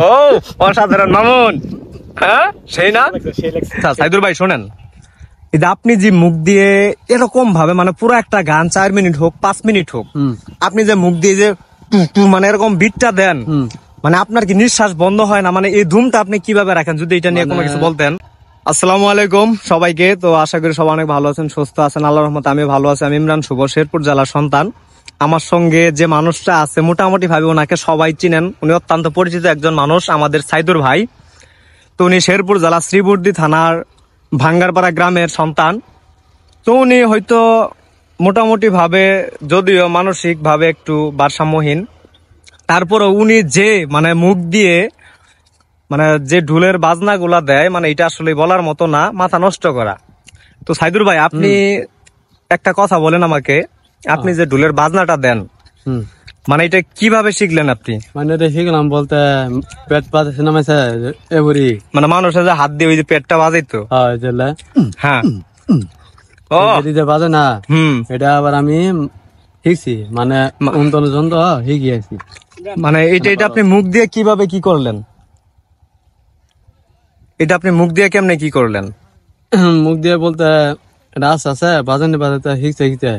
ও অসাধারণ মামুন, হ্যাঁ সেই না? সাইদুর ভাই শোনেন, এই যে আপনি যে মুখ দিয়ে এরকম ভাবে মানে পুরো একটা গান 4 মিনিট হোক 5 মিনিট হোক, আপনি যে মুখ দিয়ে যে মানে এরকম বিটটা দেন, মানে আপনার কি নিঃশ্বাস বন্ধ হয় না? মানে এই ধুমটা আপনি কিভাবে রাখেন, যদি এটা নিয়ে কোনো কিছু বলতেন। আসসালামু আলাইকুম সবাইকে। তো আশা করি সবাই অনেক ভালো আছেন, সুস্থ আছেন, আল্লাহর রহমতে আমি ভালো আছি। আমি ইমরান শুভ, শেরপুর জেলার সন্তান। আমার সঙ্গে যে মানুষটা আছে মোটামুটি ভাবে ওনাকে সবাই চিনেন, উনি অত্যন্ত পরিচিত একজন মানুষ, আমাদের সাইদুর ভাই। তো উনি শেরপুর জেলা শ্রীবর্দী থানার ভাঙ্গারপাড়া গ্রামের সন্তান। তো উনি হয়তো মোটামুটি ভাবে, যদিও মানসিক ভাবে একটু ভারসাম্যহীন, তারপরে উনি যে মানে মুখ দিয়ে মানে যে ঢোলের বাজনা গুলা দেয়, মানে এটা আসলে বলার মতো না, মাথা নষ্ট করা। তো সাইদুর ভাই, আপনি একটা কথা বলেন আমাকে, আপনি যে ঢোলের বাজনাটা দেন, মানে এটা কিভাবে শিখলেন আপনি? মানে এটা শিখলাম বলতে পেট পাতে নামাইছে এবারে, মানে মানুষের যে হাত দিয়ে ওই যে পেটটা বাজাইতো, হ্যাঁ ও বাজে না, এটা আবার আমি শিখছি, মানে যন্ত্র শিখিয়েছি। মানে এটা আপনি মুখ দিয়ে কিভাবে কি করলেন? এটা আপনি মুখ দিয়ে কেমনে কি করলেন? মুখ দিয়ে বলতে এটা আস্তে আস্তে বাজানে বাজাতে শিখতে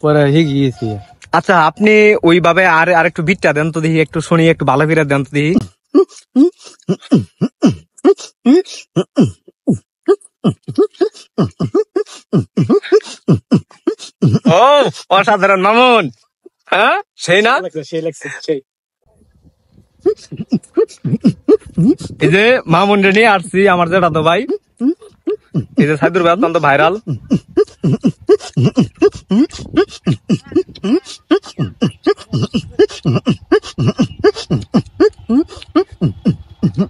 পরে শিখিয়েছি। আচ্ছা, আপনি ওইভাবে আর একটু বিটটা দেন তো দেখি, একটু শুনি, একটু ভালো করে দেন তো দেখি। ও অসাধারণ মামুন, হ্যাঁ সেই না? এই যে মামুন রে নিয়ে আসছি, আমার যেটা তো ভাই, এই যে সাইদুর ভাই অত্যন্ত ভাইরাল।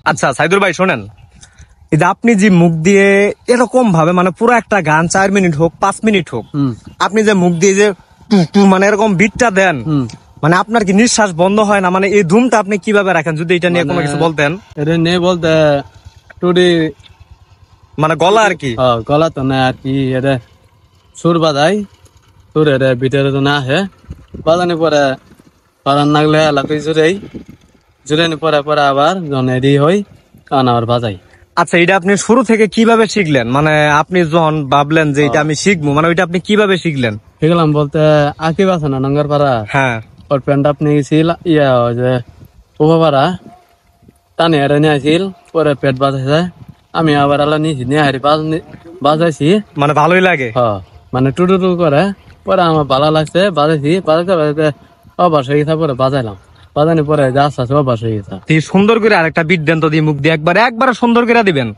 আচ্ছা সাইদুর ভাই শোনেন, এই যে আপনি যে মুখ দিয়ে এরকম ভাবে মানে পুরো একটা গান 4 মিনিট হোক 5 মিনিট হোক, আপনি যে মুখ দিয়ে যে মানে এরকম বিটটা দেন, মানে আপনার কি নিঃশ্বাস বন্ধ হয় না? মানে এই ধুমটা আপনি কিভাবে রাখেন, যদি এটা নিয়ে কোনো কিছু বলতেন। এটা নিয়ে বলতে টুডি মানে গলা আর কি, গলা তো না আর কি, এটা সুর বাজাই, সুর এটা ভিতরে তো না আসে, বাজানি পরে পারান নাগলে এলাকায় জুড়ে পরে পরে আবার যখন রেডি হই তখন আবার বাজাই। আচ্ছা, এটা আপনি শুরু থেকে কিভাবে শিখলেন? মানে আপনি যখন ভাবলেন যে এটা আমি শিখবো, মানে ওইটা আপনি কিভাবে শিখলেন? শিখলাম বলতে আকিব আছে না নঙ্গরপাড়া, হ্যাঁ ওর প্যান্ট আপনি গেছিল যে উপপাড়া টানে এড়ে নিয়ে আসিল, পরে পেট বাজাইছে, আমি আবার আলা নিয়েছি নিয়ে হারি বাজাইছি, মানে ভালোই লাগে। মানে টুটু করে পরে আমার ভালো লাগছে, বাজাইছি, বাজাইতে অভ্যাস হয়ে গেছে, পরে বাজাইলাম, বাজানি পরে যা আছে অভ্যাস হয়ে গেছে। সুন্দর করে আরেকটা বিট দেন তো, দিয়ে মুখ দিয়ে একবারে সুন্দর করে দিবেন।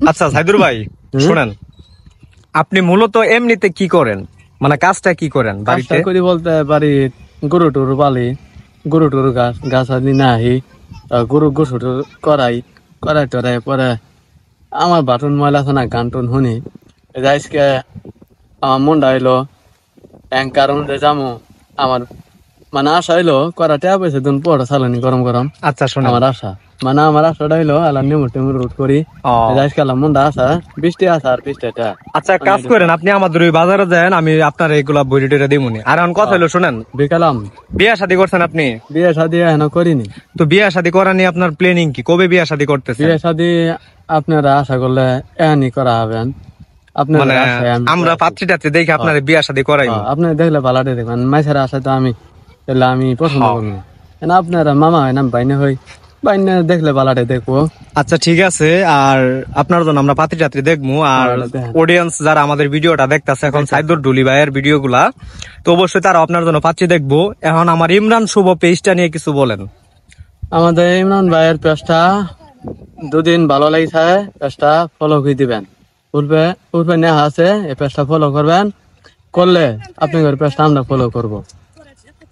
আচ্ছা সাইদুর ভাই শোনেন, আপনি মূলত এমনিতে কি করেন, মানে কাজটা কি করেন বাড়িতে? করি বলতে বাড়ি গরু টরু পালি, গরু টরু গাছ আদি না আহি, গরু গোসু করাই টরাই পরে আমার বাটন ময়লা আছে না, গান টন শুনি আজকে আমার মনটা হইলো কারণ যামো, আমার মানে আশা হইলো করাতে পয়সা দিন পড়া চালানি গরম গরম। আচ্ছা শোনেন, আমার আশা মানে আমার আশাটা হইলো আল্লাহ নেমুর টেমুর রুট করি আজকে আল্লাহ মনটা আসা বৃষ্টি আসা আর বৃষ্টিটা। আচ্ছা কাজ করেন, আপনি আমাদের ওই বাজারে যান, আমি আপনার এইগুলা বইটি টইটা দিমুনি। আর এখন কথা হলো শোনেন, বিকালাম বিয়া শাদী করছেন আপনি? বিয়ে শাদী এখনো করিনি। তো বিয়া শাদী করা নিয়ে আপনার প্ল্যানিং কি? কবে বিয়া শাদী করতেছেন? বিয়ে শাদী আপনারা আশা করলে এখনই করা হবেন, মানে আমরা পাত্রী টাত্রী দেখে আপনার বিয়া শাদী করাই, আপনি দেখলে ভালোটা দেখবেন, মাইসের আশা তো আমি আমি পছন্দ করি না, আপনারা মামা হয় না বাইনে হই, বাইনে দেখলে ভালোটা দেখবো। আচ্ছা ঠিক আছে, আর আপনার জন্য আমরা পাত্রী টাত্রী দেখবো। আর অডিয়েন্স যারা আমাদের ভিডিওটা দেখতেছে এখন সাইদুর ঢুলি ভাইয়ের ভিডিও গুলা, তো অবশ্যই তারা আপনার জন্য পাত্রী দেখবো। এখন আমার ইমরান শুভ পেজটা নিয়ে কিছু বলেন। আমাদের ইমরান ভাইয়ের পেজটা দুদিন ভালো লাগছে, পেজটা ফলো করে দিবেন। পূর্বে নেওয়া আছে, এই পেজটা ফলো করবেন, করলে আপনাদের পেজটা আমরা ফলো করব।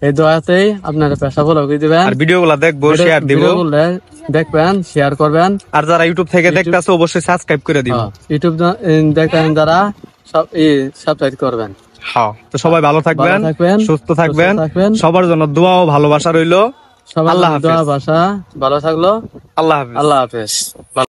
এই দোয়াতেই আপনারা পেজটা ফলো করে দিবেন, আর ভিডিও গুলা দেখবো, শেয়ার দিব, ভিডিওগুলো দেখবেন, শেয়ার করবেন। আর যারা ইউটিউব থেকে দেখতেছে অবশ্যই সাবস্ক্রাইব করে দিব। ইউটিউব দেখেন যারা সাবস্ক্রাইব করবেন। হ্যাঁ, তো সবাই ভালো থাকবেন, সুস্থ থাকবেন, সবার জন্য দোয়া ও ভালোবাসা রইলো। সবার আল্লাহ হাফেজ। দোয়া ভাষা ভালো থাকলো। আল্লাহ হাফেজ। আল্লাহ হাফেজ।